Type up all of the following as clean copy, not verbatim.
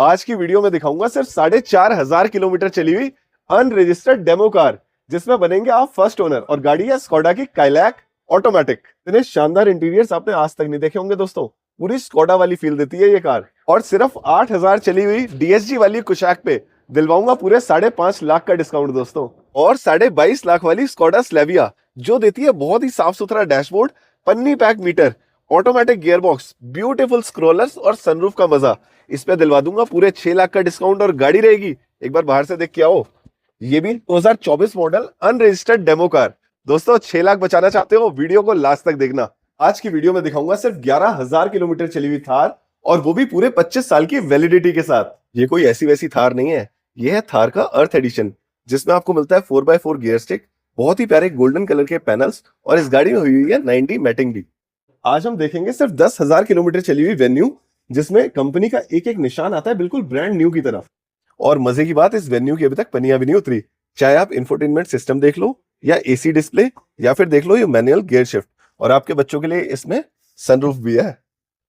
आज की वीडियो में दिखाऊंगा सिर्फ 4,500 किलोमीटर चली हुई अनरजिस्टर्ड डेमो कार, जिसमें बनेंगे आप फर्स्ट ओनर। और गाड़ी है स्कोडा की काइलैक ऑटोमेटिक। इतने शानदार इंटीरियर्स आपने आज तक नहीं देखे होंगे दोस्तों। पूरी स्कोडा वाली फील देती है ये कार। और सिर्फ 8,000 चली हुई डीएसजी वाली कुशाक पे दिलवाऊंगा पूरे 5.5 लाख का डिस्काउंट दोस्तों। और 22.5 लाख वाली स्कोडा स्लेविया, जो देती है बहुत ही साफ सुथरा डैशबोर्ड, पन्नी pack meter, automatic gearbox, beautiful scrollers और सनरूफ का मजा, इस पे दिलवा दूंगा पूरे 6 लाख का डिस्काउंट। और गाड़ी रहेगी, एक बार बाहर से देख के आओ, ये भी 2024 मॉडल अनरजिस्टर्ड डेमो कार। दोस्तों 6 लाख बचाना चाहते हो, वीडियो को लास्ट तक देखना। आज की वीडियो में दिखाऊंगा सिर्फ 11,000 किलोमीटर चली हुई थार, और वो भी पूरे 25 साल की वैलिडिटी के साथ। ये कोई ऐसी वैसी थार नहीं है, ये है थार का अर्थ एडिशन, जिसमें आपको मिलता है 4x4 गियर स्टिक, बहुत ही प्यारे गोल्डन कलर के पैनल्स, और इस गाड़ी में हुई हुई है 90 मैटिंग भी। आज हम देखेंगे सिर्फ 10,000 किलोमीटर चली हुई वेन्यू, जिसमें कंपनी का एक एक निशान आता है बिल्कुल ब्रांड न्यू की तरफ। और मजे की बात, इस वेन्यू की अभी तक पनिया भी नहीं उतरी। चाहे आप इंफोटेनमेंट सिस्टम देख लो, या एसी डिस्प्ले, या फिर देख लो ये मैनुअल गियर शिफ्ट, और आपके बच्चों के लिए इसमें सनरूफ भी है।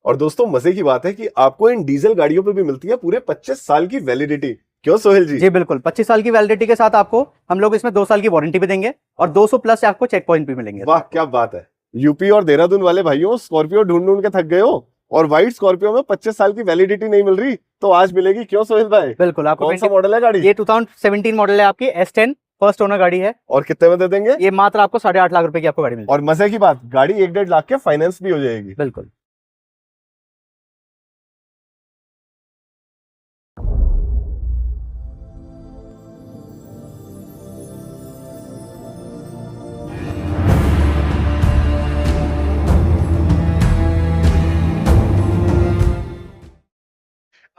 और दोस्तों मजे की बात है कि आपको इन डीजल गाड़ियों पे भी मिलती है पूरे 25 साल की वैलिडिटी। क्यों सोहेल जी? जी बिल्कुल, 25 साल की वैलिडिटी के साथ आपको हम लोग इसमें 2 साल की वारंटी भी देंगे, और 200 प्लस आपको चेक पॉइंट भी मिलेंगे। वाह क्या बात है। यूपी और देहरादून वाले भाइयों, स्कॉर्पियो ढूंढ ढूंढ के थक गए हो, और व्हाइट स्कॉर्पियो में 25 साल की वैलिडिटी नहीं मिल रही, तो आज मिलेगी। क्यों सोहेल भाई? बिल्कुल। आपको कौन सा मॉडल है गाड़ी? ये 2017 मॉडल है, आपकी S10 फर्स्ट ओनर गाड़ी है। और कितने में दे देंगे? ये मात्र आपको 8.5 लाख रुपए की आपको गाड़ी मिलेगी। और मजे की बात, गाड़ी 1.5 लाख के फाइनेंस भी हो जाएगी। बिल्कुल।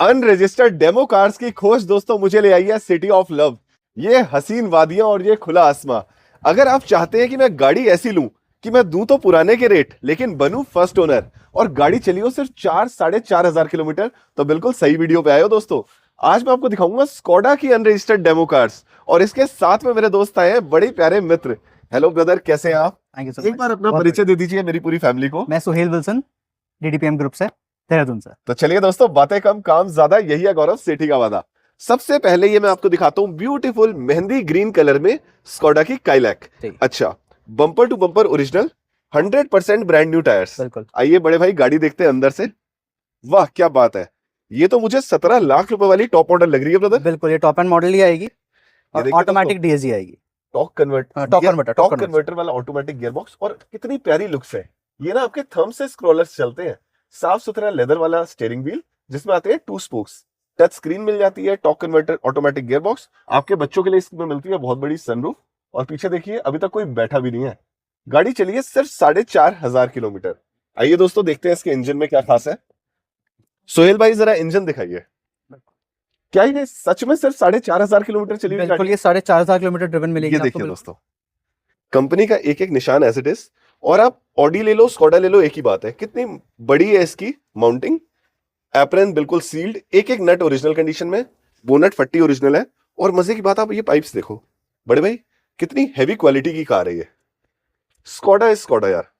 अनरजिस्टर्ड डेमो कार्स की खोज दोस्तों मुझे ले आई है सिटी ऑफ लव। ये हसीन वादियां और ये खुला आसमां। अगर आप चाहते हैं कि मैं गाड़ी ऐसी लूं कि मैं दूं तो पुराने के रेट, लेकिन बनूं फर्स्ट ओनर, और गाड़ी चली हो सिर्फ 4-4.5 किलोमीटर, तो बिल्कुल सही वीडियो पे आए हो दोस्तों। आज मैं आपको दिखाऊंगा स्कोडा की अनरजिस्टर्ड डेमो कार्स, और इसके साथ में मेरे दोस्त आए हैं बड़े प्यारे मित्र। हेलो ब्रदर, कैसे हैं आप? Thank you sir. एक बार अपना परिचय दे दीजिए मेरी पूरी फैमिली को। मैं सुहेल विल्सन, DDPM ग्रुप से, देहरादून से। तो चलिए दोस्तों, बातें कम काम ज्यादा, यही है गौरव सेठी का वादा। सबसे पहले ये मैं आपको दिखाता हूं ब्यूटीफुल मेहंदी ग्रीन कलर में स्कोडा की काइलैक। अच्छा, bumper to bumper original, 100% brand new tyres. बिल्कुल। आइए बड़े भाई गाड़ी देखते हैं अंदर से। वाह क्या बात है, ये तो मुझे 17 लाख रुपए वाली टॉप मॉडल लग रही है ब्रदर। बिल्कुल, ये टॉप एंड मॉडल ही आएगी, और ऑटोमेटिक DSG आएगी। टॉक कन्वर्टर वाला ऑटोमेटिक गियरबॉक्स, और कितनी प्यारी लुक्स है। ये ना आपके थंब से स्क्रॉलर्स चलते हैं, साफ सुथरा लेदर वाला स्टीयरिंग व्हील, जिसमें आते हैं 2 स्पोक्स, टच स्क्रीन मिल जाती है, टॉक कन्वर्टर, ऑटोमेटिक गियरबॉक्स। आपके बच्चों के लिए इसमें मिलती है बहुत बड़ी सनरूफ, और पीछे देखिए अभी तक कोई बैठा भी नहीं है। गाड़ी चली है सिर्फ 4,500 किलोमीटर। आइए दोस्तों देखते हैं इसके इंजन में क्या खास है। सोहेल भाई जरा इंजन दिखाइए। क्या ये सच में सिर्फ 4,500 किलोमीटर चली हुई? बिल्कुल, ये 4,500 किलोमीटर ड्रिवन मिलेगी। ये देखिए दोस्तों, कंपनी का एक एक निशान एज इट इज। और आप ऑडी ले लो, स्कोडा ले लो, एक ही बात है। कितनी बड़ी है इसकी माउंटिंग, एप्रन बिल्कुल सील्ड, एक एक नट ओरिजिनल कंडीशन में, बोनट फट्टी ओरिजिनल है। और मजे की बात, आप ये पाइप्स देखो बड़े भाई, कितनी हैवी क्वालिटी की कार है ये। स्कोडा इज स्कोडा यार।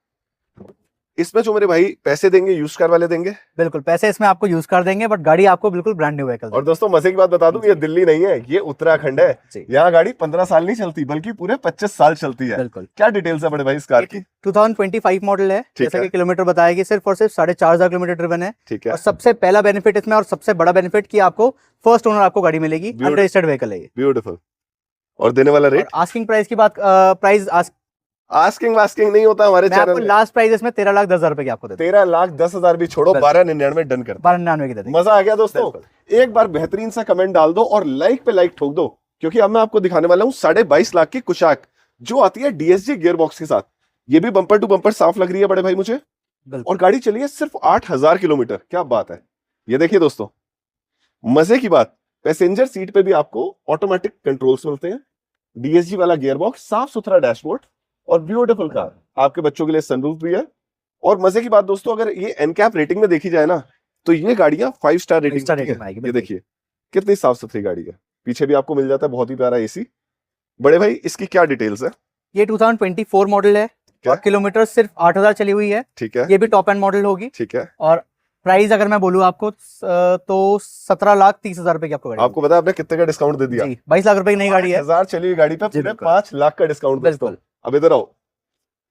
इसमें जो मेरे भाई पैसे देंगे यूज कार वाले देंगे। बिल्कुल, पैसे इसमें आपको यूज कर देंगे, बट गाड़ी आपको बिल्कुल ब्रांड न्यू व्हीकल। और दोस्तों मजे की बात बता दूं, ये दिल्ली नहीं है, ये उत्तराखंड है। यहाँ गाड़ी 15 साल नहीं चलती, बल्कि पूरे 25 साल चलती है। बिल्कुल। क्या डिटेल्स है बड़े भाई इस कार की? 2025 मॉडल है, जैसा कि किलोमीटर बताएगी सिर्फ और सिर्फ 4,500 किलोमीटर ड्रिवन है। ठीक है। और सबसे पहला बेनिफिट इसमें, और सबसे बड़ा बेनिफिट, कि आपको फर्स्ट ओनर आपको गाड़ी मिलेगी, अनरजिस्टर्ड व्हीकल है ये। ब्यूटीफुल। और देने वाला रेट? आस्किंग प्राइस की बात, प्राइस आस्किंग वास्किंग नहीं होता हमारे चैनल में। लास्ट प्राइस इसमें 13,10,000 रुपए की आपको देते हैं। 13,10,000 भी छोड़ो, 12,99 डन कर, 12,99 की देते हैं। मजा आ गया दोस्तों। एक बार बेहतरीन सा कमेंट डाल दो और लाइक पे लाइक ठोक दो, क्योंकि अब मैं आपको दिखाने वाला हूं 22.5 लाख की कुशाक, जो आती है DSG गियरबॉक्स के साथ। ये भी बम्पर टू बम्पर साफ लग रही है बड़े भाई मुझे, और गाड़ी चली है सिर्फ 8,000 किलोमीटर। क्या बात है। ये देखिए दोस्तों, मजे की बात, पैसेंजर सीट पे भी आपको ऑटोमेटिक कंट्रोल्स मिलते हैं, DSG वाला गियरबॉक्स, साफ सुथरा डैशबोर्ड, और ब्यूटीफुल कार। आपके बच्चों के लिए सनरूफ भी है। और मजे की बात दोस्तों, अगर ये एनकैप रेटिंग में देखी जाए ना, तो ये गाड़ियां 5 स्टार रेटिंग है। ये देखिए कितनी साफ सुथरी गाड़ी है। पीछे भी आपको मिल जाता है बहुत ही प्यारा एसी। बड़े भाई इसकी क्या डिटेल्स है? ये 2024 मॉडल है, और किलोमीटर सिर्फ 8,000 चली हुई है। ठीक है। ये भी टॉप एंड मॉडल होगी। ठीक है। और प्राइस अगर मैं बोलूँ आपको तो 17,30,000 रुपए की आपको गाड़ी आपको पता है आपने कितने का डिस्काउंट दे दिया? जी 22 लाख रुपए की नई गाड़ी है। 1000 चली हुई गाड़ी पे जी, पूरे बिल्कुल। 5 लाख का डिस्काउंट दोस्तों। बिल्कुल। अब इधर आओ,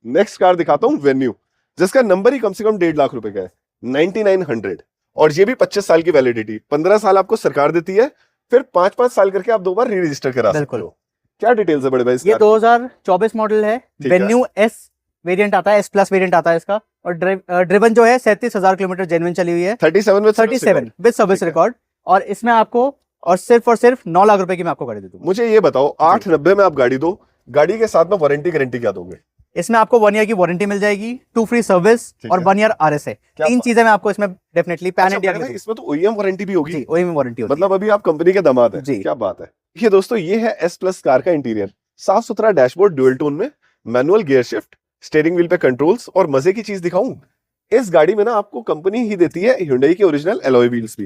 नेक्स्ट कार दिखाता हूँ, वेन्यू, जिसका नंबर ही कम से कम 1.5 लाख रुपए का है, 9900, और ये भी 25 साल की वैलिडिटी, 15 साल आपको सरकार देती है, फिर 5-5 साल करके आप 2 बार री रजिस्टर करा सकते बिल्कुल। हो। क्या डिटेल्स है बड़े भाई? ये 2024 मॉडल है, है। वेन्यू एस वेरिएंट आता है, एस प्लस वेरिएंट आता है इसका, और ड्रिवन जो है 37,000 किलोमीटर जेन्युइन चली हुई है, 37 में 37 विद सर्विस ठीक है। रिकॉर्ड, और इसमें आपको और सिर्फ 9 लाख रुपए की मैं आपको गाड़ी दे दूंगा। मुझे ये बताओ, 890 में आप गाड़ी दो, गाड़ी के साथ में वारंटी गारंटी क्या दोगे? इसमें आपको 1 ईयर की वारंटी मिल जाएगी, 2 फ्री सर्विस ठीक और है। 1 ईयर RSA, क्या 3 चीजें मैं आपको इसमें डेफिनेटली पैन अच्छा, इंडिया बड़े भाई, की इसमें तो OEM वारंटी भी होगी? जी वही में वारंटी होती मतलब अभी आप कंपनी के दामाद हैं। जी। क्या बात है। ये दोस्तों, ये है एस प्लस कार का इंटीरियर, साफ सुथरा डैशबोर्ड ड्यूअल टोन में, manual gear shift, steering wheel पे कंट्रोल्स, और मजे की चीज दिखाऊं, इस गाड़ी में ना आपको कंपनी ही देती है Hyundai के ओरिजिनल एलॉय व्हील्स भी।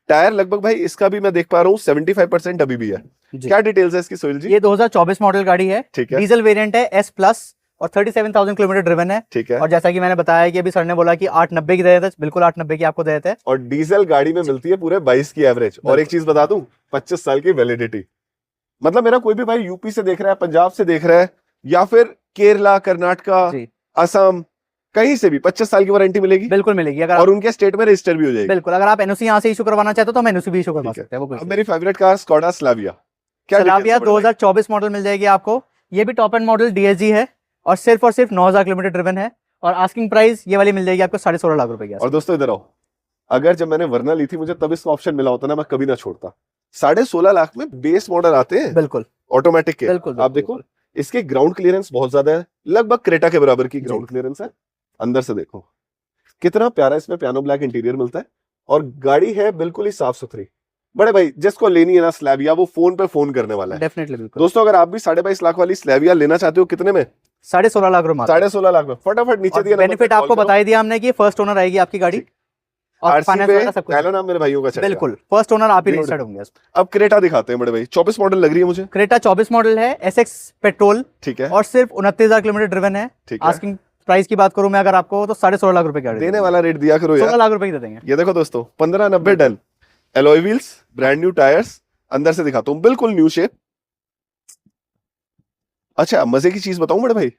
टायर लगभग भाई इसका भी मैं देख पा रहा हूँ 75% अभी भी है। जी। क्या डिटेल्स है इसकी सोहेल जी? ये 2024 मॉडल गाड़ी है, ठीक है, डीजल वेरिएंट है, एस प्लस, और 37,000 किलोमीटर ड्रिवन है, ठीक है। और जैसा कि मैंने बताया कि अभी सर ने बोला कि 890 की दे देते, बिल्कुल 890 की आपको दे देते हैं। और डीजल गाड़ी में मिलती है पूरे 22 की एवरेज, और एक चीज बता दूं, 25 साल की वैलिडिटी। मतलब मेरा कोई भी भाई यूपी से देख रहा है, पंजाब से देख रहा है, या फिर केरला, कर्नाटका, जी असम, कहीं से भी 25 साल की वारंटी मिलेगी, बिल्कुल मिलेगी। अगर और उनके स्टेट में रजिस्टर भी हो जाएगी। बिल्कुल, अगर आप एनओसी यहाँ से इशू करवाना चाहते हो तो हम एनओसी भी इशू करवा ठीक है। सकते हैं, वो कोई अब मेरी फेवरेट कार स्कोडा स्लाविया, क्या स्लाविया details है बड़े भाई? 2024 मॉडल मिल जाएगी आपको। ये भी टॉप एंड मॉडल DSG है, और सिर्फ 9,000 किलोमीटर ड्रिवन है, और आस्किंग प्राइस ये वाली मिल जाएगी आपको 16.5 लाख रुपए की। और दोस्तों इधर आओ, अगर जब मैंने वरना ली थी, मुझे तब इसका ऑप्शन मिला होता ना, मैं कभी ना छोड़ता। 16.5 लाख में बेस मॉडल आते हैं बिल्कुल ऑटोमेटिक के। बिल्कुल आप देखो, इसके ग्राउंड क्लियरेंस बहुत ज्यादा है, लगभग क्रेटा के बराबर की ग्राउंड क्लियरेंस है। अंदर से देखो कितना प्यारा इसमें पियानो ब्लैक इंटीरियर मिलता है, और गाड़ी है बिल्कुल ही साफ सुथरी। बड़े भाई, जिसको लेनी है ना स्लैविया, वो फोन पे फोन करने वाला है। डेफिनेटली बिल्कुल। दोस्तों, अगर आप भी 22.5 लाख वाली स्लैविया लेना चाहते हो, कितने में? 16.5 लाख रुपए। 16.5 लाख में फटाफट नीचे दिया बेनिफिट आपको बता ही दिया हमने कि फर्स्ट ओनर आएगी आपकी गाड़ी, और आरसी फाइनेंस पे वगैरह सब कुछ। पहला नाम मेरे भाइयों का चलेगा। बिल्कुल, फर्स्ट ओनर आप ही रजिस्टर्ड होंगे। अब क्रेटा दिखाते हैं बड़े भाई, 24 मॉडल लग रही है मुझे। क्रेटा 24 मॉडल है, SX पेट्रोल, ठीक है, और सिर्फ 29,000 किलोमीटर ड्रिवन है। ठीक है। आस्किंग प्राइस की बात करूं मैं अगर आपको, तो 16.5 लाख रुपए की गाड़ी देने वाला रेट दिया करो 16 यार। लाख रुपए की दे देंगे। ये देखो दोस्तों, 1590 done, alloy wheels, brand new tyres, अंदर से दिखाता हूँ बिल्कुल न्यू शेप। अच्छा, मजे की चीज बताऊं बड़े भाई,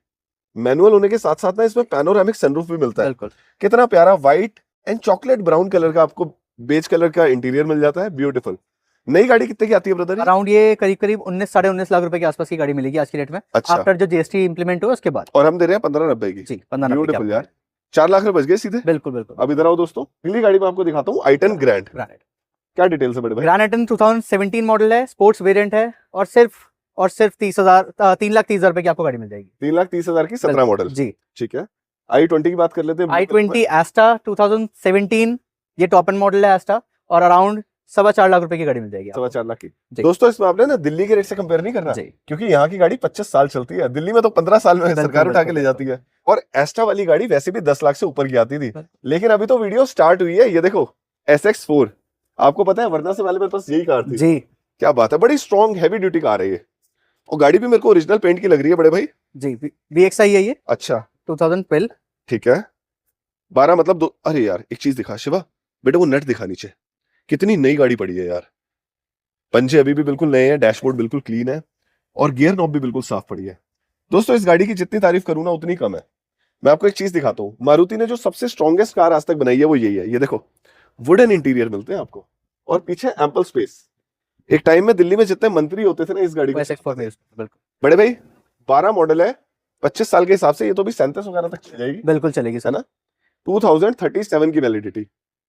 मैनुअल होने के साथ साथ ना इसमें पैनोरामिक सनरूफ भी मिलता है। बिल्कुल कितना प्यारा white and chocolate brown colour का आपको बेज कलर का इंटीरियर मिल जाता है, ब्यूटीफुल। नई गाड़ी कितने की आती है ब्रदर? अराउंड ये करीब 19-19.5 लाख रुपए के आसपास की गाड़ी मिलेगी आज की डेट में, अच्छा, आफ्टर जो GST इंप्लीमेंट हुआ उसके बाद। और हम दे रहे हैं 1590 की। जी 15 ब्यूटीफुल यार, 4 लाख रुपए बच गए सीधे। बिल्कुल बिल्कुल। अब इधर आओ दोस्तों, अगली गाड़ी में आपको दिखाता हूँ, i10 ग्रैंड। क्या डिटेल्स है बड़े भाई? ग्रैंड आई-10 2017 मॉडल है, स्पोर्ट्स वेरिएंट है, और सिर्फ 3,30,000 रुपए की आपको गाड़ी मिल जाएगी। 3,30,000 की 17 मॉडल। जी। ठीक है, i20 की बात कर लेते हैं। i20 एस्टा 2017, ये टॉप एंड मॉडल है एस्टा, और अराउंड 4.25 लाख रुपए की गाड़ी मिल जाएगी आपको। 4.25 लाख की। जी। दोस्तों, इसमें आपने ना दिल्ली के रेट से कंपेयर नहीं करना, जी क्योंकि यहाँ की गाड़ी 25 साल चलती है, दिल्ली में तो 15 साल में बिल्कुल, सरकार उठा के बिल्कुल, ले जाती है। और एस्टा वाली गाड़ी वैसे भी 10 लाख से ऊपर की आती थी, बिल्कुल। लेकिन अभी तो वीडियो स्टार्ट हुई है। ये देखो SX4, आपको पता है वरना से पहले मेरे पास यही कार थी। जी क्या बात है, बड़ी स्ट्रॉन्ग हैवी ड्यूटी कार है ये, और गाड़ी भी मेरे को ओरिजिनल पेंट की लग रही है बड़े भाई। जी VXI है ये, अच्छा 2012। ठीक है, 12 मतलब दो। अरे यार, एक चीज दिखा शिवा बेटा, वो नट दिखा नीचे, कितनी नई गाड़ी पड़ी है यार। पंजे अभी भी बिल्कुल नए हैं, डैशबोर्ड बिल्कुल क्लीन है, और गियर नॉब भी बिल्कुल साफ पड़ी है। दोस्तों, इस गाड़ी की जितनी तारीफ करूं ना उतनी कम है। मैं आपको एक चीज दिखाता हूं, मारुति ने जो सबसे स्ट्रॉन्गेस्ट कार आज तक बनाई है वो यही है। ये देखो, वुडन इंटीरियर मिलते हैं आपको, और पीछे एम्पल स्पेस। एक टाइम में दिल्ली में जितने मंत्री होते थे ना इस गाड़ी को, SX4 में बिल्कुल बड़े भाई 12 मॉडल है, 25 साल के हिसाब से ये तो भी 37 वगैरह तक चल जाएगी, बिल्कुल चलेगी है सर। ना। 2037 की वैलिडिटी,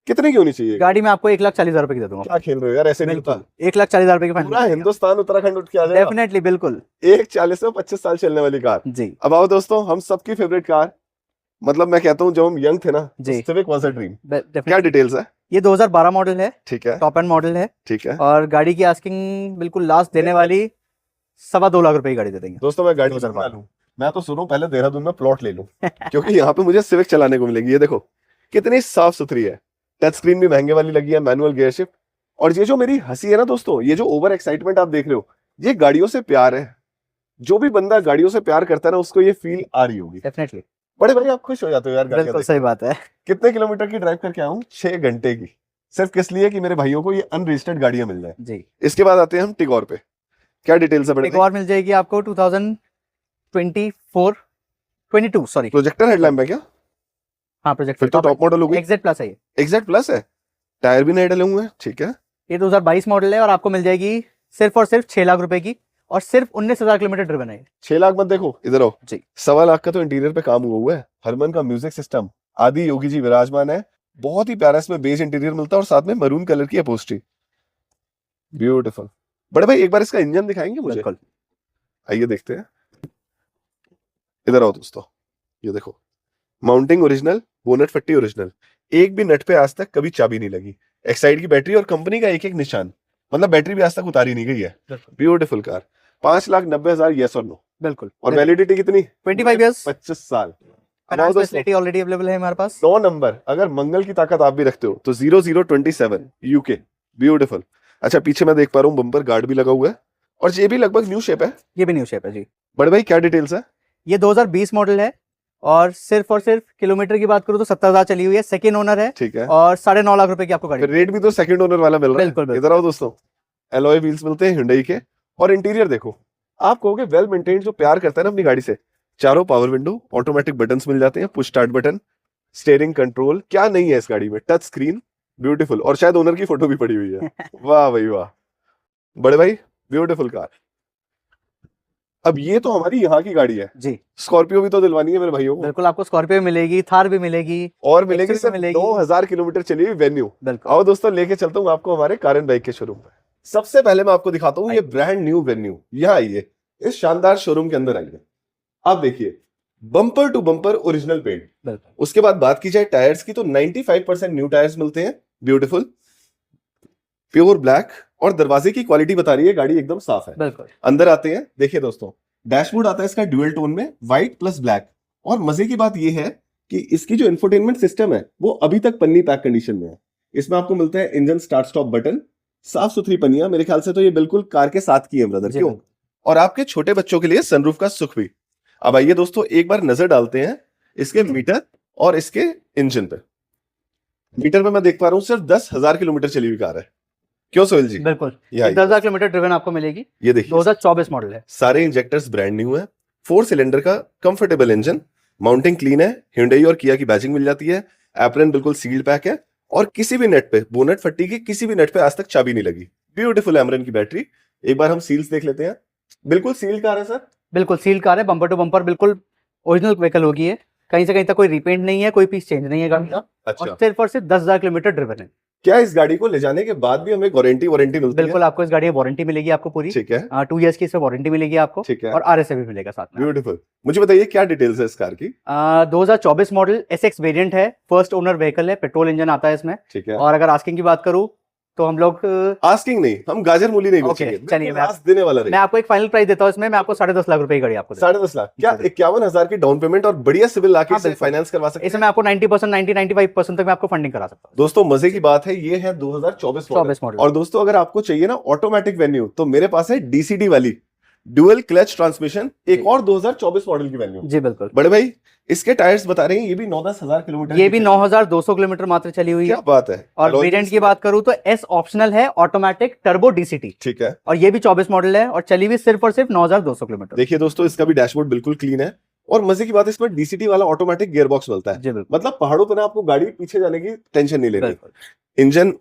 कितने की होनी चाहिए गाड़ी में आपको 1,40,000 रुपए की दे दूंगा। क्या खेल रहे हो यार, ऐसे नहीं होता। 1,40,000 रुपए की पूरा फाइनल, हिंदुस्तान उत्तराखंड उठ के आ जाएगा। डेफिनेटली बिल्कुल। 140 में 25 साल चलने वाली कार। जी अब आओ दोस्तों, हम सबकी फेवरेट कार, मतलब मैं कहता हूँ जब हम यंग थे ना, जी सिविक वाज अ ड्रीम। क्या डेफिनेटली। डिटेल्स है? ये 2012 मॉडल है, ठीक है, टॉप एंड मॉडल है, ठीक है। और गाड़ी की आस्किंग बिल्कुल लास्ट देने वाली 2.25 लाख रुपए की गाड़ी दे देंगे। दोस्तों, मैं गाड़ी 2012 लूं, मैं तो सुनूं पहले देहरादून में प्लॉट ले लूं, क्योंकि यहाँ पे मुझे सिविक चलाने को मिलेगी। ये देखो कितनी साफ सुथरी है, टच स्क्रीन भी महंगे वाली लगी है, मैनुअल गियर शिफ्ट। और ये जो मेरी हंसी है ना दोस्तों, ये जो ओवर एक्साइटमेंट आप देख रहे हो, ये गाड़ियों से प्यार है। जो भी बंदा गाड़ियों से प्यार करता है ना, उसको ये फील आ रही होगी। डेफिनेटली। बड़े भाई आप खुश हो जाते हो यार गाड़ियां बिल्कुल देख सही के। बात है। कितने किलोमीटर की ड्राइव करके आऊँ? 6 घंटे की, सिर्फ किस लिए कि मेरे भाइयों को ये अनरजिस्टर्ड गाड़ियां मिल जाए। जी, इसके बाद आते हैं हम टिगोर पे, क्या डिटेल्स है बड़े एक भाई? और मिल जाएगी आपको 2024 22 सॉरी। प्रोजेक्टर हेडलैम्प है क्या? हाँ प्रोजेक्ट फिर तो टॉप मॉडल होगी। एग्जैक्ट प्लस है ये। एग्जैक्ट प्लस है, टायर भी नए डले हुए हैं, ठीक है। ये 2022 मॉडल है और आपको मिल जाएगी सिर्फ और सिर्फ 6 लाख रुपए की और सिर्फ 19,000 किलोमीटर ड्रिवन है ये। 6 लाख मत देखो, इधर आओ जी। 1.25 लाख का तो इंटीरियर पे काम हुआ है। हरमन का म्यूजिक सिस्टम, आदि योगी जी विराजमान है, बहुत ही प्यारा इसमें बेज इंटीरियर मिलता है और साथ में मरून कलर की अपोस्ट्री, ब्यूटीफुल। बड़े भाई एक बार इसका इंजन दिखाएंगे मुझे? बिल्कुल। आइए देखते हैं, इधर आओ दोस्तों, ये देखो माउंटिंग ओरिजिनल, बोनट फट्टी ओरिजिनल, एक भी नट पे आज तक कभी चाबी नहीं लगी। एक्साइड की बैटरी और कंपनी का एक एक निशान, मतलब बैटरी भी आज तक उतारी नहीं गई है। ब्यूटीफुल कार, 5,90,000 यस और नो। बिल्कुल। और वैलिडिटी कितनी? 25 इयर्स। 25 साल। फाइनेंस फैसिलिटी ऑलरेडी अवेलेबल है हमारे पास। 9 नंबर, अगर मंगल की ताकत आप भी रखते हो तो 0027 यूके, ब्यूटीफुल। अच्छा पीछे मैं देख पा रहा हूँ बम्पर गार्ड भी लगा हुआ है और ये भी लगभग न्यू शेप है। ये भी न्यू शेप है जी। बड़े भाई क्या डिटेल्स है? ये 2020 मॉडल है और सिर्फ किलोमीटर की बात करूँ तो 70,000 चली हुई है, सेकेंड ओनर है ठीक है। और 9.5 लाख रुपए की आपको गाड़ी। रेट भी तो सेकंड ओनर वाला मिल रहा है। बिल्कुल, बिल्कुल। इधर आओ दोस्तों, एलॉय व्हील्स मिलते हैं Hyundai के। और इंटीरियर देखो, आप कहोगे वेल मेंटेन्ड, जो प्यार करता है ना अपनी गाड़ी से। चारों पावर विंडो, ऑटोमेटिक बटन्स मिल जाते हैं, push start button, steering control, क्या नहीं है इस गाड़ी में, टच स्क्रीन, ब्यूटीफुल। और शायद ओनर की फोटो भी पड़ी हुई है। वाह भाई वाह, बड़े भाई ब्यूटीफुल कार। अब ये तो हमारी यहाँ की गाड़ी है जी। स्कॉर्पियो भी तो दिलवानी है मेरे भाइयों को। बिल्कुल, आपको स्कॉर्पियो भी मिलेगी, थार भी मिलेगी और मिलेगी XUV सिर्फ मिलेगी। 9,000 किलोमीटर चली हुई वेन्यू। बिल्कुल। आओ दोस्तों लेके चलता हूँ आपको हमारे कारण बाइक के शोरूम पे। सबसे पहले मैं आपको दिखाता हूँ ये ब्रांड न्यू वेन्यू। यहाँ आइए, इस शानदार शोरूम के अंदर आइए। आप देखिए bumper to bumper original paint. बिल्कुल। उसके बाद बात की जाए टायर्स की तो 95% न्यू टायर्स मिलते हैं, ब्यूटीफुल प्योर ब्लैक। और दरवाजे की क्वालिटी बता रही है गाड़ी एकदम साफ है। बिल्कुल। अंदर आते हैं, देखिए दोस्तों डैशबोर्ड आता है इसका ड्यूअल टोन में, व्हाइट प्लस ब्लैक। और मजे की बात यह है कि इसकी जो इंफोटेनमेंट सिस्टम है वो अभी तक पन्नी पैक कंडीशन में है। इसमें आपको मिलता है इंजन स्टार्ट स्टॉप बटन, साफ सुथरी पन्नियां, मेरे ख्याल से तो ये बिल्कुल कार के साथ की है ब्रदर, जी, क्यों? बिल्कुल। और आपके छोटे बच्चों के लिए सनरूफ का सुख भी। अब आइए दोस्तों एक बार नजर डालते हैं इसके मीटर और इसके इंजन पे। मीटर पे मैं देख पा रहा हूँ सिर्फ 10,000 किलोमीटर चली हुई कार है, क्यों सोहेल जी? बिल्कुल। ये 10,000 किलोमीटर ड्रिवन आपको मिलेगी। ये देखिए 2024 मॉडल है। सारे इंजेक्टर्स ब्रांड न्यू है, 4 सिलेंडर का कंफर्टेबल इंजन, माउंटिंग क्लीन है, Hyundai और किया की बैजिंग मिल जाती है, एप्रन बिल्कुल सील्ड पैक है और किसी भी नेट पे, बोनट फट्टी की किसी भी नेट पे आज तक चाबी नहीं लगी। ब्यूटीफुल एमरन की बैटरी। एक बार हम सील्स देख लेते हैं, बिल्कुल सील्ड कार है सर। बिल्कुल सील कार है, बम्पर टू बम्पर बिल्कुल ओरिजिनल व्हीकल होगी है, कहीं से कहीं तक कोई रिपेंट नहीं है, कोई पीस चेंज नहीं है गाड़ी का। अच्छा, और सिर्फ 10,000 किलोमीटर ड्रिवन है। क्या इस गाड़ी को ले जाने के बाद भी हमें वारंटी मिलती बिल्कुल, आपको इस गाड़ी में वारंटी मिलेगी आपको पूरी। है? ठीक है, 2 इयर्स की इसमें वारंटी मिलेगी आपको। ठीक है। और RSA भी मिलेगा साथ में। ब्यूटीफुल। मुझे बताइए क्या डिटेल्स है इस कार की? 2024 मॉडल SX वेरिएंट है, फर्स्ट ओनर व्हीकल है, पेट्रोल इंजन आता है इसमें। ठीक है। और अगर आस्किंग की बात करूं तो हम लोग आस्किंग नहीं, हम गाजर मूली नहीं ओके, बेचेंगे। चलिए मैं देने वाला मैं आपको एक फाइनल प्राइस देता हूं इसमें, मैं आपको 10.5 लाख रुपए की गाड़ी आपको 10.5 लाख क्या 51,000 की डाउन पेमेंट और बढ़िया सिविल लाके हाँ, से बिल्कुल। फाइनेंस करवा सकते हैं? इसमें आपको 90%, 90-95% तक मैं आपको फंडिंग करा सकता हूं। दोस्तों मजे की बात है, ये है 2024 मॉडल। और दोस्तों अगर आपको चाहिए ना ऑटोमेटिक वेन्यू तो मेरे पास है DCD वाली ड्यूअल क्लच ट्रांसमिशन, एक और 2024 मॉडल की वेन्यू। जी बिल्कुल। बड़े भाई इसके टायर्स बता रहे हैं ये भी 9-10 हजार किलोमीटर, ये भी 9,200 किलोमीटर मात्र चली हुई है। क्या बात है। और वेरिएंट की बात करूं तो S ऑप्शनल है, ऑटोमेटिक टर्बो DCT। ठीक है। और ये भी 24 मॉडल है और चली हुई सिर्फ और सिर्फ 9,200 किलोमीटर। देखिए दोस्तों इसका भी डैशबोर्ड बिल्कुल क्लीन है और मजे की बात है इसमें DCT वाला ऑटोमेटिक गियर बॉक्स मिलता है। जी बिल्कुल। मतलब पहाड़ों पर ना आपको गाड़ी पीछे जाने की टेंशन नहीं लेनी। बिल्कुल। इंजन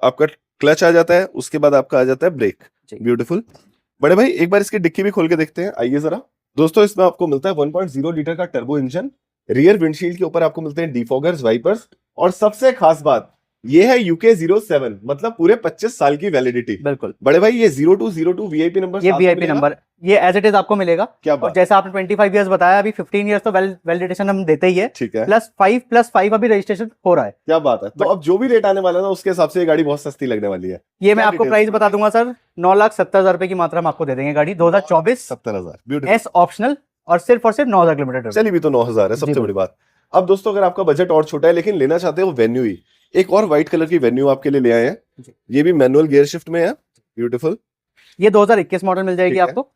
आपका क्लच आ जाता है, उसके बाद आपका आ जाता है ब्रेक। ब्यूटीफुल। बड़े भाई एक बार इसकी डिक्की भी खोल के देखते हैं, आइए जरा। दोस्तों इसमें आपको मिलता है 1.0 लीटर का टर्बो इंजन, रियर विंडशील्ड के ऊपर आपको मिलते हैं डिफॉगर्स, वाइपर्स और सबसे खास बात ये है UK 07, मतलब पूरे 25 साल की वैलिडिटी। बिल्कुल। बड़े भाई ये 0202 VIP नंबर, ये VIP नंबर ये एज इट इज आपको मिलेगा। क्या और बात? जैसा आपने 25 इयर्स बताया, अभी 15 इयर्स तो वैलिडेशन हम देते ही है। ठीक है। +5 अभी रजिस्ट्रेशन हो रहा है। क्या बात है। तो अब जो भी रेट आने वाला है ना उसके हिसाब से ये गाड़ी बहुत सस्ती लगने वाली है। ये मैं आपको प्राइस बता दूंगा सर, 9,70,000 रुपए की मात्रा हम आपको दे देंगे गाड़ी 2024 70,000 S ऑप्शनल और सिर्फ 9,000 किलोमीटर। चलिए भी तो 9,000 है, सबसे बड़ी बात। अब दोस्तों अगर आपका बजट और छोटा है लेकिन लेना चाहते हो वेन्यू ही, एक और व्हाइट कलर की वेन्यू आपके लिए ले आए हैं। ये भी मैनुअल गियर शिफ्ट में है, ब्यूटीफुल। ये 2021 मॉडल मिल जाएगी आपको।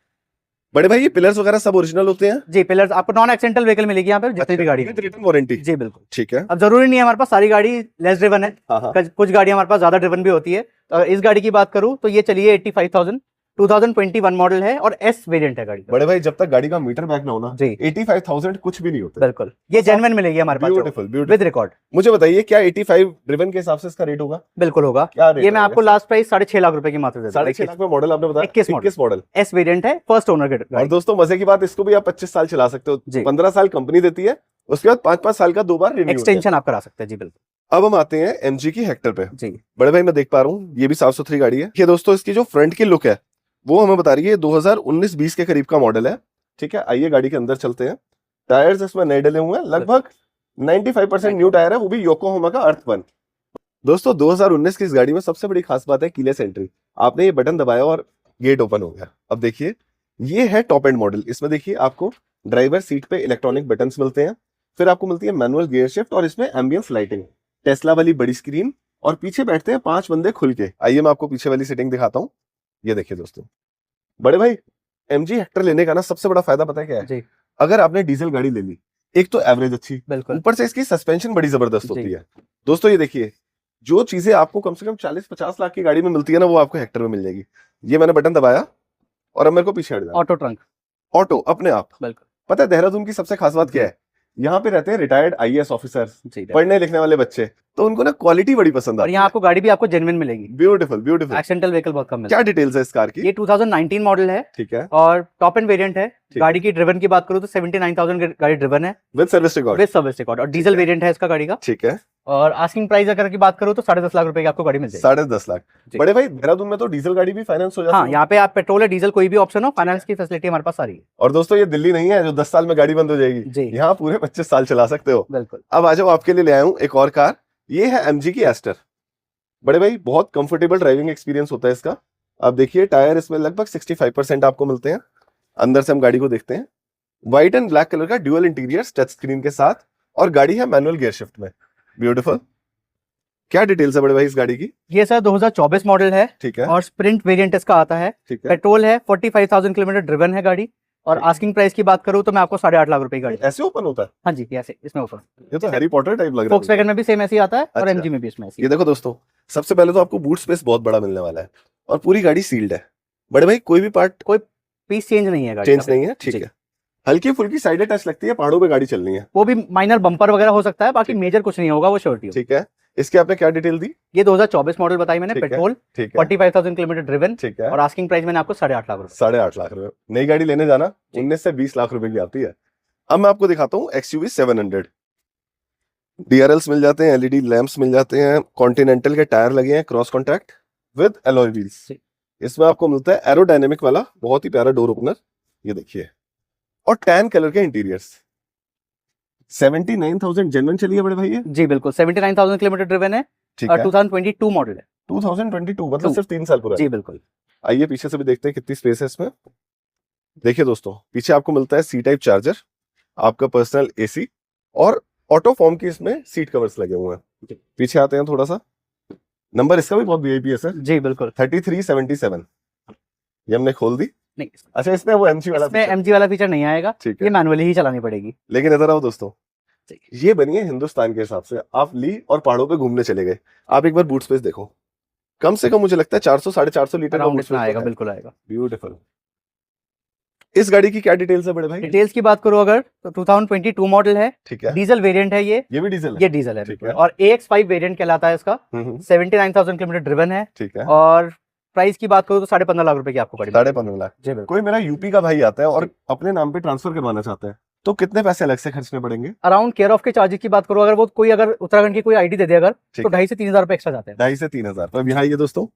बड़े भाई ये पिलर्स वगैरह सब ओरिजिनल होते हैं? जी, पिलर्स आपको नॉन एक्सीडेंटल व्हीकल मिलेगी यहाँ पे जितनी भी गाड़ी है। Return warranty? जी बिल्कुल। ठीक है। अब जरूरी नहीं है हमारे पास सारी गाड़ी लेस ड्रिवन है, हाँ। कुछ गाड़ी हमारे पास ज्यादा ड्रिवन भी होती है। तो इस गाड़ी की बात करूँ तो ये चलिए 85,000, 2021 मॉडल है और एस वेरिएंट है गाड़ी का। बड़े भाई जब तक गाड़ी का मीटर बैक ना हो ना जी 85,000 कुछ भी नहीं होता। बिल्कुल, ये जेन्युइन मिलेगी हमारे पास ब्यूटीफुल विद रिकॉर्ड। मुझे बताइए क्या 85 ड्रिवन के हिसाब से इसका रेट होगा? बिल्कुल होगा। क्या रेट ये मैं आपको लास्ट प्राइस 6.5 लाख रुपए की मात्र दे दूंगा। 6.5 लाख में मॉडल आपने बताया? 21 मॉडल एस वेरिएंट है, फर्स्ट ओनर के। और दोस्तों मजे की बात, इसको भी आप 25 साल चला सकते हो। जी। 15 साल कंपनी देती है, उसके बाद 5-5 साल का 2 बार रिन्यू एक्सटेंशन आप करा सकते हैं। जी बिल्कुल। अब हम आते हैं एमजी की हेक्टर पे। जी बड़े भाई मैं देख पा रहा हूँ ये भी साफ सुथरी गाड़ी है। ये दोस्तों इसकी जो फ्रंट की लुक है वो हमें बता रही है 2019-20 के करीब का मॉडल है। ठीक है, आइए गाड़ी के अंदर चलते हैं। टायर्स इसमें नए डले हुए हैं, लगभग 95% न्यू टायर है, वो भी योकोहामा का अर्थ 1। दोस्तों 2019 की इस गाड़ी में सबसे बड़ी खास बात है कीलेस एंट्री। आपने ये बटन दबाया और गेट ओपन हो गया। अब देखिए ये है टॉप एंड मॉडल। इसमें देखिए आपको ड्राइवर सीट पे इलेक्ट्रॉनिक बटन्स मिलते हैं, फिर आपको मिलती है मैनुअल गियर शिफ्ट और इसमें एम्बियंस लाइटिंग, टेस्ला वाली बड़ी स्क्रीन, और पीछे बैठते हैं 5 बंदे खुल के। आइए मैं आपको पीछे वाली सीटिंग दिखाता हूँ। ये देखिए दोस्तों, बड़े भाई एमजी हेक्टर लेने का ना सबसे बड़ा फायदा पता है क्या है? जी अगर आपने डीजल गाड़ी ले ली, एक तो एवरेज अच्छी, बिल्कुल। ऊपर से इसकी सस्पेंशन बड़ी जबरदस्त जी। होती है। दोस्तों ये देखिए जो चीजें आपको कम से कम 40-50 लाख की गाड़ी में मिलती है ना, वो आपको हेक्टर में मिल जाएगी। ये मैंने बटन दबाया और अब मेरे को पीछे हट जाना, ऑटो ट्रंक, ऑटो अपने आप। बिल्कुल। पता है देहरादून की सबसे खास बात क्या है? यहाँ पे रहते हैं रिटायर्ड आईएएस ऑफिसर्स, जी पढ़ने लिखने वाले बच्चे, तो उनको ना क्वालिटी बड़ी पसंद और आती है। यहाँ आपको गाड़ी भी आपको जेन्युइन मिलेगी। Beautiful beautiful. एक्सीडेंटल व्हीकल बहुत कम मिलता क्या डिटेल्स है इस कार की? है। ये 2019 मॉडल है, ठीक है, और टॉप एंड वेरिएंट है। ठीक गाड़ी की ड्रिवन की बात करूँ तो 79,000 गाड़ी ड्रिवन है with service record. With service record, और डीजल वेरिएंट है इसका गाड़ी का। ठीक है, और आस्किंग प्राइस अगर की बात करूँ तो 10.5 लाख रुपए की आपको गाड़ी मिल जाएगी। 10.5 लाख। जी। बड़े भाई देहरादून में तो डीजल गाड़ी भी फाइनेंस हो जाती हाँ, है। यहाँ पे आप पेट्रोल या डीजल कोई भी ऑप्शन हो, फाइनेंस की फैसिलिटी हमारे पास सारी है। और दोस्तों ये दिल्ली नहीं है जो 10 साल में गाड़ी बंद हो जाएगी। जी यहाँ पूरे 25 साल चला सकते हो। बिल्कुल। अब आ जाओ, आपके लिए ले आया हूँ एक और कार। ये है एमजी की एस्टर। बड़े भाई बहुत कंफर्टेबल ड्राइविंग एक्सपीरियंस होता है इसका। अब देखिए टायर इसमें लगभग 65% आपको मिलते हैं। अंदर से हम गाड़ी को देखते हैं, व्हाइट एंड ब्लैक कलर का ड्यूअल इंटीरियर टच स्क्रीन के साथ, और गाड़ी है मैनुअल गियर शिफ्ट में। ब्यूटीफुल। क्या डिटेल्स है बड़े भाई इस गाड़ी की? ये सर 2024 मॉडल है, ठीक है, और स्प्रिंट वेरिएंट इसका आता है। ठीक है। पेट्रोल है, 45,000 किलोमीटर ड्रिवन है गाड़ी। और ठीक। आस्किंग प्राइस की बात करूँ तो मैं आपको 8.5 लाख रुपए की गाड़ी। ऐसे ओपन होता है? हाँ जी, ऐसे इसमें ऑफर। ये तो हैरी पॉटर टाइप लग रहा है। फोक्सवैगन में भी सेम ऐसे ही आता है, और अच्छा। एमजी में भी इसमें ऐसे ही। ये देखो दोस्तों, सबसे पहले तो आपको बूट स्पेस बहुत बड़ा मिलने वाला है, और पूरी गाड़ी सील्ड है। बड़े भाई कोई भी पार्ट पीस चेंज नहीं है गाड़ी चेंज का। नहीं है, ठीक जी। है। हल्की फुल्की साइडें टच लगती है, पहाड़ों पे गाड़ी चलनी है। वो भी माइनर बम्पर वगैरह हो सकता है, बाकी ठीक। मेजर कुछ नहीं होगा, वो श्योरिटी। ठीक है, इसके आपने क्या डिटेल दी? ये 2024 मॉडल बताई मैंने, ठीक है, पेट्रोल, ठीक है, 45,000 किलोमीटर ड्रिवन, ठीक है। और आस्किंग प्राइस मैंने आपको 8.5 लाख रुपए। 8.5 लाख रुपए। नई गाड़ी लेने जाना 19 से 20 लाख रुपए की आती है। अब मैं आपको दिखाता हूँ XUV 700। DRLs मिल जाते हैं, एलईडी लैंप्स मिल जाते हैं, कॉन्टिनेंटल के टायर लगे हैं cross contact with alloy wheels. जी। इसमें आपको मिलता है एरोडायनेमिक वाला बहुत ही प्यारा डोर ओपनर, ये देखिए, और टैन कलर के इंटीरियर्स। 79,000 जेन्युइन चली है बड़े भाई ये? जी बिल्कुल, 79,000 किलोमीटर ड्रिवन है, ठीक और है। 2022 मॉडल है। 2022 मतलब सिर्फ 3 साल पुराना। जी बिल्कुल। आइए पीछे से भी देखते हैं कितनी स्पेस है इसमें। देखिए दोस्तों, पीछे आपको मिलता है सी टाइप चार्जर, आपका पर्सनल एसी, और ऑटो फॉर्म की इसमें सीट कवर्स लगे हुए हैं। पीछे आते हैं थोड़ा सा, नंबर इसका भी बहुत वीआईपी है सर, जी बिल्कुल। 3377। ये हमने खोल दी। नहीं, अच्छा इसमें वो एमजी वाला इसमें फीचर। एमजी वाला फीचर नहीं आएगा, ठीक ये है, मैनुअली ही चलानी पड़ेगी। लेकिन इधर आओ दोस्तों, जी। ये बनी है हिंदुस्तान के हिसाब से। आप ली और पहाड़ों पे घूमने चले गए, आप एक बार बूट स्पेस देखो, कम से कम मुझे लगता है 400-450 लीटर का अराउंड बूट इसमें आएगा, स्पेस। बिल्कुल आएगा। ब्यूटीफुल। इस गाड़ी की क्या डिटेल्स है बड़े भाई? डिटेल्स की बात करूं अगर तो 2022 मॉडल है, ठीक है, डीजल वेरिएंट है ये ये भी डीजल है? ये डीजल है ठीक बिल्कुल। है। और AX5 वेरिएंट कहलाता है इसका, हम्म, 79,000 किलोमीटर ड्रिवन है, ठीक है। और प्राइस की बात करूं तो 15.5 लाख रुपए की आपको पड़ेगी। 15.5 लाख। जी बिल्कुल। कोई मेरा यूपी का भाई आता है और अपने नाम पे ट्रांसफर करवाना चाहता है, तो कितने पैसे अलग से खर्चने पड़ेंगे? अराउंड केयर ऑफ के चार्जेस की बात करूं अगर वो कोई अगर उत्तराखंड की कोई आईडी दे दे अगर, ठीक तो 2,500 से 3,000 रुपए एक्स्ट्रा जाते हैं। 2,500 से 3,000। तो अब यहाँ ये दोस्तों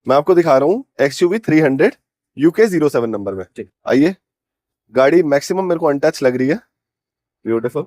मैं आपको दिखा रहा हूँ XUV 300 UK 07 नंबर में। ठीक। आइए, गाड़ी मैक्सिमम मेरे को अनटच लग रही है। ब्यूटीफुल।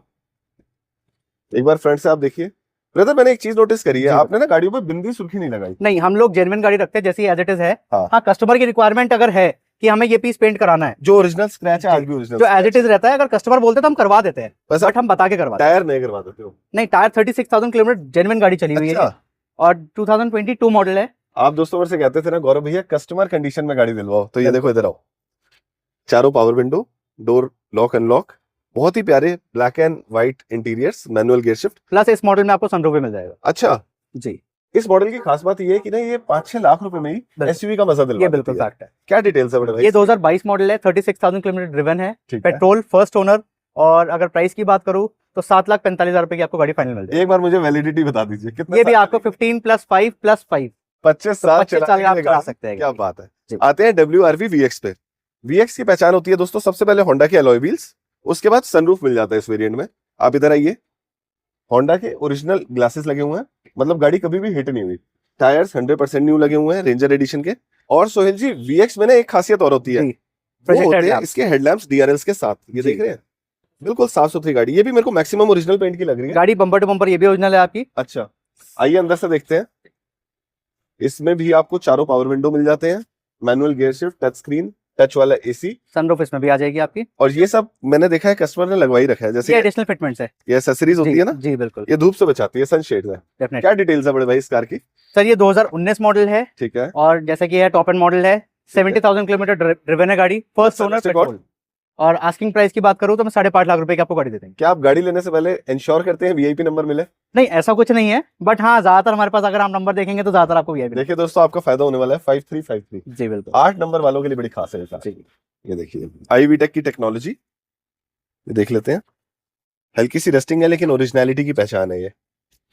एक बार फ्रंट से आप देखिए ब्रदर, मैंने एक चीज नोटिस करी है, जी। आपने ना गाड़ियों पे बिंदी सुर्खी नहीं लगाई। नहीं, हम लोग जेन्युइन गाड़ी रखते हैं जैसी एज इट इज है। हाँ। हाँ, कस्टमर की रिक्वायरमेंट अगर है कि हमें ये पीस पेंट कराना है, जो ओरिजिनल स्क्रैच है आज भी ओरिजिनल जो एज इट इज रहता है, अगर कस्टमर बोलते हैं तो हम करवा देते हैं, बस बट हम बता के करवाते हैं। टायर नहीं करवा देते हो? नहीं, टायर 36,000 किलोमीटर जेन्युइन गाड़ी चली हुई है, अच्छा। और 2022 मॉडल है। आप दोस्तों मेरे से कहते थे ना गौरव भैया कस्टमर कंडीशन में गाड़ी दिलवाओ, तो ये देखो इधर आओ, चारों power window, door lock unlock, बहुत ही प्यारे black and white interiors, manual gear shift. Plus इस मॉडल में आपको सनरूफ भी मिल जाएगा। अच्छा, जी, इस मॉडल की खास बात ये है कि ना ये 5-6 लाख रुपए में ही बिल्कुल। एसयूवी का मजा ये दिलवा बिल्कुल देती है। फैक्ट है। क्या डिटेल्स है बड़े भाई? ये 2022 मॉडल है, 36,000 किलोमीटर ड्रिवन है, ठीक है। Petrol, first owner. और अगर प्राइस की बात करूं तो 7,45,000 रुपए की आपको गाड़ी फाइनल मिल जाएगी। एक बार मुझे वैलिडिटी बता दीजिए कितने ये भी साल आपको 15 + 5 + 5 25 तो साल 25 साल चलाने आप के लिए चला गाड़ी। सकते हैं। क्या बात है। जी। आते हैं WRV VX पे। VX की पहचान होती है दोस्तों सबसे पहले होंडा के अलॉय व्हील्स, उसके बाद सनरूफ मिल जाता है इस वेरिएंट में। आप इधर आइए, होंडा के ओरिजिनल ग्लासेस लगे हुए हैं, मतलब गाड़ी कभी भी हिट नहीं हुई। टायर्स 100% न्यू लगे हुए हैं रेंजर एडिशन के। और सोहेल जी, VX में ना एक खासियत और होती है, जी, वो Project होते हैं headlamps। इसके हेडलैम्प्स DRLs के साथ। ये जी। देख रहे हैं, बिल्कुल साफ सुथरी गाड़ी। ये भी मेरे को मैक्सिमम ओरिजिनल पेंट की लग रही है। गाड़ी बम्पर टू बम्पर ये भी ओरिजिनल है आपकी। अच्छा, आइए अंदर से देखते हैं। इसमें भी आपको चारों पावर विंडो मिल जाते हैं, manual gear shift, touch screen, touch वाला AC, सनरूफ इसमें भी आ जाएगी आपकी। और ये सब मैंने देखा है कस्टमर ने लगवाई रखा है। ये जैसे एडिशनल फिटमेंट्स है। ये एक्सेसरीज होती जी, है ना, जी बिल्कुल, ये धूप से बचाती है, सनशेड है। डेफिनेटली। क्या डिटेल्स है बड़े भाई इस कार की? सर ये 2019 मॉडल है, ठीक है। और जैसे कि ये टॉप एंड मॉडल है, 70,000 किलोमीटर ड्रिवन है गाड़ी, फर्स्ट ओनर, Record? पेट्रोल। और आस्किंग प्राइस की बात करूं तो मैं 5.5 लाख रुपए की आपको गाड़ी दे देंगे। क्या आप गाड़ी लेने से पहले इंश्योर करते हैं VIP नंबर मिले? नहीं, ऐसा कुछ नहीं है, बट हाँ ज्यादातर हमारे पास अगर आप नंबर देखेंगे तो ज्यादातर आपको VIP। देखिए दोस्तों, आपका फायदा होने वाला है। 5353 जी बिल्कुल। 8 नंबर वालों के लिए बड़ी खास है ये कार। ये देखिए iVTEC की टेक्नोलॉजी, ये देख लेते हैं। हल्की सी रस्टिंग है लेकिन ओरिजिनलिटी की पहचान है ये।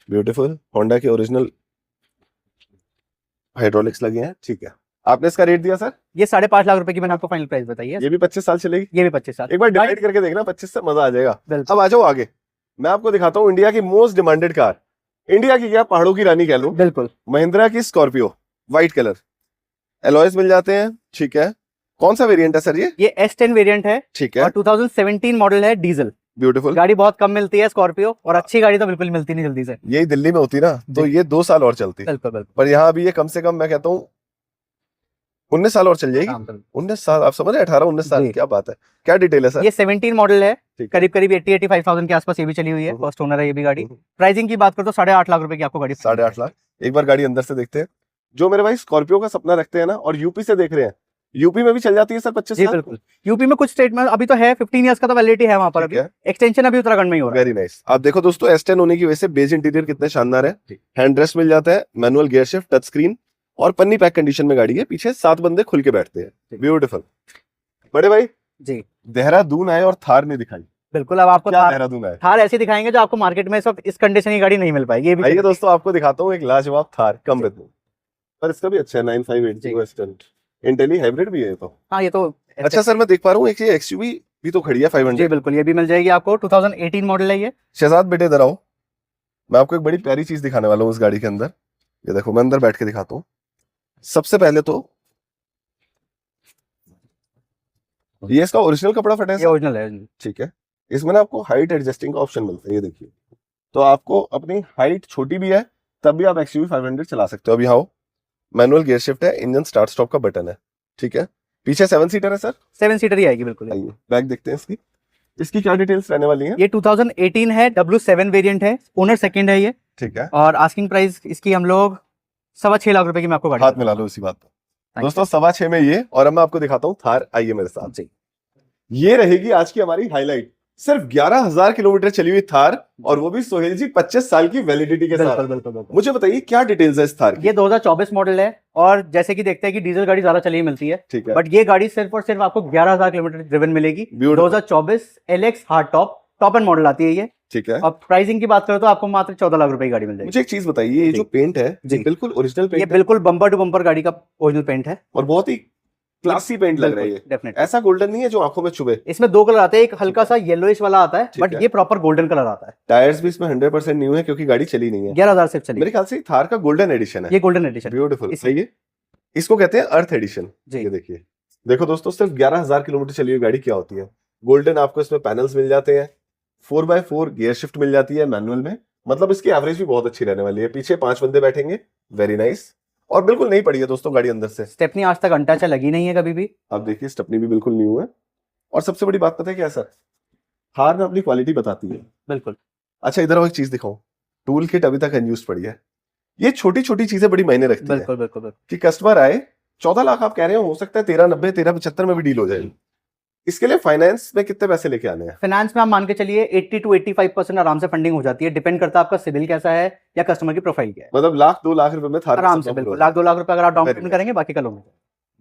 ब्यूटीफुल होंडा के ओरिजिनल हाइड्रोलिक्स लगे हैं। ठीक है, आपने इसका रेट दिया सर? ये 5.5 लाख रुपए की मैंने आपको फाइनल प्राइस बताई है। ये भी 25 साल चलेगी? ये भी 25 साल। एक बार डिवाइड करके देखना, 25 से मजा आ जाएगा। बिल्कुल। अब आ जाओ आगे, मैं आपको दिखाता हूँ इंडिया की मोस्ट डिमांडेड कार, इंडिया की क्या पहाड़ों की रानी कह लूं, बिल्कुल। महिंद्रा की स्कॉर्पियो, व्हाइट कलर, एलॉयज मिल जाते हैं। ठीक है, कौन सा वेरिएंट है सर ये? ये S10 वेरिएंट है, ठीक है, और 2017 मॉडल है, डीजल। ब्यूटीफुल। गाड़ी बहुत कम मिलती है स्कॉर्पियो, और अच्छी गाड़ी तो बिल्कुल मिलती नहीं जल्दी से। यही दिल्ली में होती ना तो ये 2 साल और चलती, बिल्कुल बिल्कुल। पर यहाँ अभी ये कम से कम मैं कहता हूँ 19 साल और चल जाएगी। 19 साल, आप समझ रहे, 18-19 साल। जी। क्या बात है। क्या डिटेल है सर? ये 17 मॉडल है, ठीक है। करीब करीब 80-85,000 के आसपास ये भी चली हुई है, फर्स्ट ओनर है ये भी गाड़ी। प्राइसिंग की बात करो तो 8.5 लाख रुपए की आपको गाड़ी। 8.5 लाख। एक बार गाड़ी अंदर से देखते हैं। जो मेरे भाई स्कॉर्पियो का सपना रखते हैं ना और यूपी से देख रहे हैं, यूपी में भी चल जाती है सर 25 जी साल? बिल्कुल। यूपी में कुछ स्टेट में अभी तो है, 15 इयर्स का तो वैलिडिटी है वहां पर। अभी एक्सटेंशन अभी उत्तराखंड में ही हो रहा है। Very nice. आप देखो दोस्तों, S10 होने की वजह से बेज इंटीरियर कितने शानदार है। हैंड रेस्ट मिल जाता है, manual gear shift, touch screen, और पन्नी पैक कंडीशन में गाड़ी है। पीछे 7 बंदे खुल के बैठते हैं। ब्यूटीफुल। बड़े भाई जी, देहरादून आए और थार नहीं दिखाई। बिल्कुल। अब आपको क्या देहरादून आए, थार ऐसी दिखाएंगे जो आपको मार्केट में इस वक्त इस कंडीशन की गाड़ी नहीं मिल पाएगी। ये भी आइए दोस्तों, आपको दिखाता हूँ एक लाजवाब थार कम रेट में, पर इसका भी अच्छा है 9580 वेस्टर्न इंटेली हाइब्रिड भी है। तो हाँ, ये तो अच्छा सर, मैं देख पा रहा हूँ एक ये XUV भी तो खड़ी है 500। जी बिल्कुल, ये भी मिल जाएगी आपको। 2018 मॉडल है ये। शहजाद बेटे इधर आओ, मैं आपको एक बड़ी प्यारी चीज दिखाने वाला हूँ इस गाड़ी के अंदर। ये देखो, मैं अंदर बैठ के दिखाता हूँ। सबसे पहले तो ये इसका ओरिजिनल कपड़ा फटा है ये सर? ओरिजिनल है। ठीक है। इसमें ना आपको हाइट एडजस्टिंग का ऑप्शन मिलता है, ये देखिए। तो आपको अपनी हाइट छोटी भी है तब भी आप XUV 500 चला सकते हो। अभी आओ, मैनुअल गियर शिफ्ट है, इंजन स्टार्ट स्टॉप का बटन है। ठीक है, पीछे 7 सीटर है सर? 7 सीटर ही आएगी बिल्कुल। आइए बैक देखते हैं इसकी। इसकी क्या डिटेल्स रहने वाली हैं? ये 2018 है, W7 वेरिएंट है, ओनर सेकंड है ये। ठीक है, और आस्किंग प्राइस इसकी हम लोग 6.25 लाख रुपए की मैं आपको गाड़ी हाथ मिला लो इसी बात पर दोस्तों। 6.25 में ये, और अब मैं आपको दिखाता हूँ थार। आइए मेरे साथ जी। ये रहेगी आज की हमारी हाईलाइट। सिर्फ 11,000 किलोमीटर चली हुई थार, और वो भी सोहेल जी 25 साल की वैलिडिटी के साथ। बिल्कुल। मुझे बताइए क्या डिटेल्स है इस थार की? ये 2024 मॉडल है, और जैसे कि देखते हैं कि डीजल गाड़ी ज्यादा चली मिलती है, ठीक है, बट ये गाड़ी सिर्फ और सिर्फ आपको 11,000 किलोमीटर ड्रिवन मिलेगी। Beautiful. 2024 LX hard top and model आती है ये। ठीक है। और प्राइसिंग की बात करो तो आपको मात्र 14 लाख रुपए की गाड़ी मिल जाएगी। मुझे एक चीज बताइए, ये जो पेंट है जी। ये बिल्कुल ओरिजिनल ये पेंट है बिल्कुल बम्पर टू बम्पर गाड़ी का ओरिजिनल पेंट है, और बहुत ही क्लासी पेंट लग रहा है ये। डेफिनेटली। ऐसा गोल्डन नहीं है जो आंखों में चुभे। इसमें 2 कलर आते हैं, एक हल्का सा येलोइश वाला आता है, ठीक बट है। ये प्रॉपर गोल्डन कलर आता है। टायर्स भी इसमें 100% न्यू है क्योंकि गाड़ी चली नहीं है। 11,000 सिर्फ चली। मेरे ख्याल से थार का गोल्डन एडिशन है। ये गोल्डन एडिशन। ब्यूटीफुल। सही है, इसको कहते हैं अर्थ एडिशन। जी। ये देखिए, देखो दोस्तों, सिर्फ 11,000 किलोमीटर चली हुई गाड़ी क्या होती है। गोल्डन आपको इसमें पैनल्स मिल जाते हैं, 4x4 गियर शिफ्ट मिल जाती है मैनुअल में, मतलब इसकी एवरेज भी बहुत अच्छी रहने वाली है। पीछे 5 बंदे बैठेंगे, वेरी नाइस, और बिल्कुल नहीं पड़ी है दोस्तों गाड़ी अंदर से। स्टेपनी आज तक अंटाचा लगी नहीं है कभी भी। आप देखिए, स्टेपनी भी बिल्कुल न्यू है, और सबसे बड़ी बात पता है क्या है सर, थार में अपनी क्वालिटी बताती है। बिल्कुल। अच्छा इधर और एक चीज दिखाऊं, टूल किट अभी तक अनयूज्ड पड़ी है। ये छोटी छोटी चीजें बड़ी मायने रखती है। बिल्कुल बिल्कुल। कि कस्टमर आए, 14 लाख आप कह रहे हो सकता है 1390 1375 में भी डील हो जाएगी। इसके लिए फाइनेंस में कितने पैसे लेके आने हैं? फाइनेंस में आप मान के चलिए 80 to 85% आराम से फंडिंग हो जाती है, डिपेंड करता है आपका सिविल कैसा है या कस्टमर की प्रोफाइल क्या है। मतलब 1-2 लाख रुपए में थार आराम से बिल्कुल 1-2 लाख रुपए अगर आप डाउन Very पेमेंट nice. करेंगे, बाकी का लोन।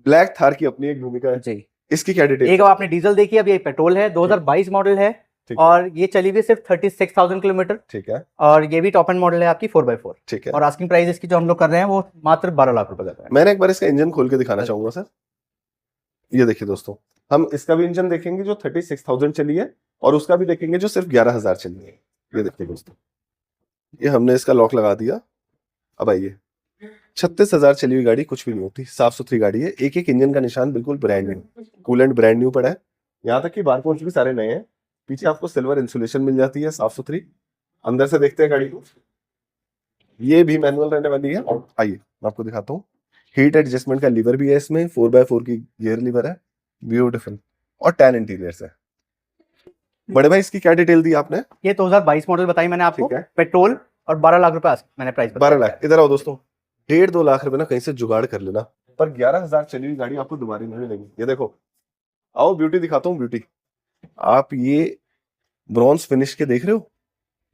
ब्लैक थार की अपनी एक भूमिका है। जी, इसकी क्या डिटेल? एक आपने डीजल देखी, अब ये पेट्रोल है, 2022 मॉडल है ठीक है। और ये चली हुई सिर्फ 36,000 किलोमीटर। ठीक है, और ये भी टॉप एंड मॉडल है आपकी 4x4। ठीक है। और आस्किंग प्राइस इसकी जो हम लोग कर रहे हैं वो मात्र 12 लाख रुपए का है। मैंने एक बार इसका इंजन खोल के दिखाना चाहूंगा सर। ये देखिए दोस्तों, हम इसका भी इंजन देखेंगे जो 36,000 चली है और उसका भी देखेंगे जो सिर्फ 11,000 चली है। ये देखिए दोस्तों, ये हमने इसका लॉक लगा दिया। अब आइए, 36,000 चली हुई गाड़ी कुछ भी नहीं होती, साफ सुथरी गाड़ी है। एक एक इंजन का निशान बिल्कुल brand new, coolant brand new पड़ा है। यहाँ तक कि बारकोड्स भी सारे नए हैं। पीछे आपको सिल्वर इंसुलेशन मिल जाती है, साफ सुथरी। अंदर से देखते हैं गाड़ी को। ये भी मैनुअल रहने वाली है। आइए मैं आपको दिखाता हूँ। हीट एडजस्टमेंट का लीवर भी है इसमें, 4x4 की गियर लीवर है, ब्यूटीफुल। और 10 इंटीरियर्स है। बड़े भाई इसकी क्या डिटेल दी आपने? ये 2022 मॉडल बताई मैंने आपको, ठीक है। पेट्रोल और 12 लाख रुपए मैंने प्राइस 12 लाख। इधर आओ दोस्तों, 1.5-2 लाख रुपए ना कहीं से जुगाड़ कर लेना, पर 11,000 चली हुई गाड़ी आपको दोबारा नहीं मिलेगी। ये देखो, आओ ब्यूटी दिखाता हूँ। ब्यूटी, आप ये ब्रॉन्ज फिनिश के देख रहे हो,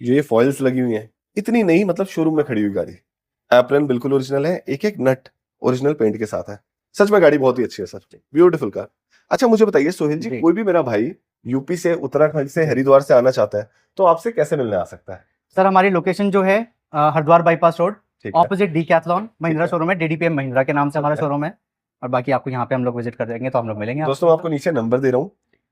ये फॉइल्स लगी हुई हैं, इतनी नहीं, मतलब शोरूम में खड़ी हुई गाड़ी। एप्रन बिल्कुल ओरिजिनल है, एक एक नट ओरिजिनल पेंट के साथ है। सच में गाड़ी बहुत ही अच्छी है सर, ब्यूटीफुल कार। अच्छा मुझे बताइए सोहेल जी, कोई भी मेरा भाई यूपी से, उत्तराखंड से, हरिद्वार से आना चाहता है तो आपसे कैसे मिलने आ सकता है? सर हमारी लोकेशन जो है हरिद्वार बाईपास रोड, ठीक है, ऑपोजिट डीकैथलॉन महिंद्रा है। शोरूम है, डीडीपीएम महिंद्रा के नाम से हमारा ठीक है। शोरूम है। और बाकी आपको यहाँ पे हम लोग विजिट कर देंगे तो हम लोग मिलेंगे दोस्तों मैं आपको नीचे नंबर दे रहा हूँ,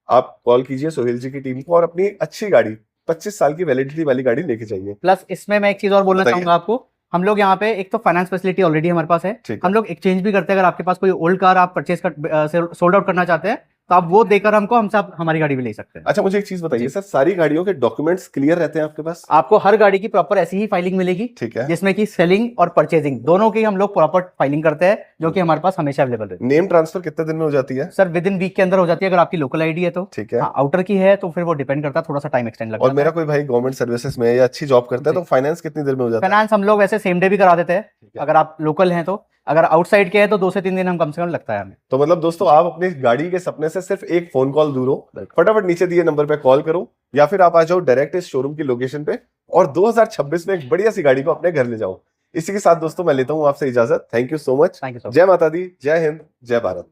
आप कॉल कीजिए सोहेल जी की टीम को और अपनी अच्छी गाड़ी, 25 साल की वैलिडिटी वाली गाड़ी लेके जाइए। प्लस इसमें मैं एक चीज और बोलना बताइए। चाहूंगा आपको, हम लोग यहाँ पे एक तो फाइनेंस फैसिलिटी ऑलरेडी हमारे पास है, ठीक है। हम लोग एक्सचेंज भी करते हैं। अगर आपके पास कोई ओल्ड कार आप परचेज कर सोल्ड आउट करना चाहते हैं तो आप वो देकर हमको, हमसे आप हमारी गाड़ी भी ले सकते हैं। अच्छा मुझे एक चीज बताइए सर, सारी गाड़ियों के डॉक्यूमेंट्स क्लियर रहते हैं आपके पास? आपको हर गाड़ी की प्रॉपर ऐसी ही फाइलिंग मिलेगी, ठीक है। जिसमें कि सेलिंग और परचेजिंग दोनों की हम लोग प्रॉपर फाइलिंग करते हैं, जो कि हमारे पास हमेशा अवेलेबल रहती है। नेम ट्रांसफर कितने दिन में हो जाती है? सर विद इन वीक के अंदर हो जाती है, अगर आपकी लोकल आईडी है तो। ठीक है। आउटर की है तो फिर वो डिपेंड करता है, थोड़ा सा टाइम एक्सटेंड लगता है। और मेरा कोई भाई गवर्नमेंट सर्विसेज में या अच्छी जॉब करता है तो फाइनेंस कितनी देर में हो जाता है? फाइनेंस हम लोग वैसे सेम डे भी करा देते हैं, है। अगर आप लोकल हैं तो। अगर आउटसाइड के हैं तो 2 से 3 दिन हम कम से कम लगता है हमें। तो मतलब दोस्तों आप अपनी गाड़ी के सपने से सिर्फ एक फोन कॉल दूर हो, फटाफट नीचे दिए नंबर पे कॉल करो या फिर आप आ जाओ डायरेक्ट इस शोरूम की लोकेशन पे और 2026 में एक बढ़िया सी गाड़ी को अपने घर ले जाओ। इसी के साथ दोस्तों मैं लेता हूं आपसे इजाजत। Thank you so much. Thank you so much. जय माता दी, जय हिंद, जय भारत।